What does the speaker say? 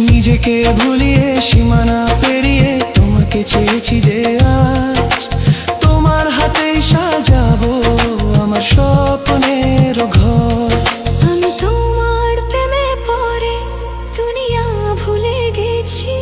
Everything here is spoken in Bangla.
নিজেকে ভুলিয়ে সীমানা পেরিয়ে তোমাকে চেয়েছি যে আজ তোমার হাতেই সাজাবো আমার স্বপ্নের ঘর। আমি তোমার প্রেমে পড়ে দুনিয়া ভুলে গেছি।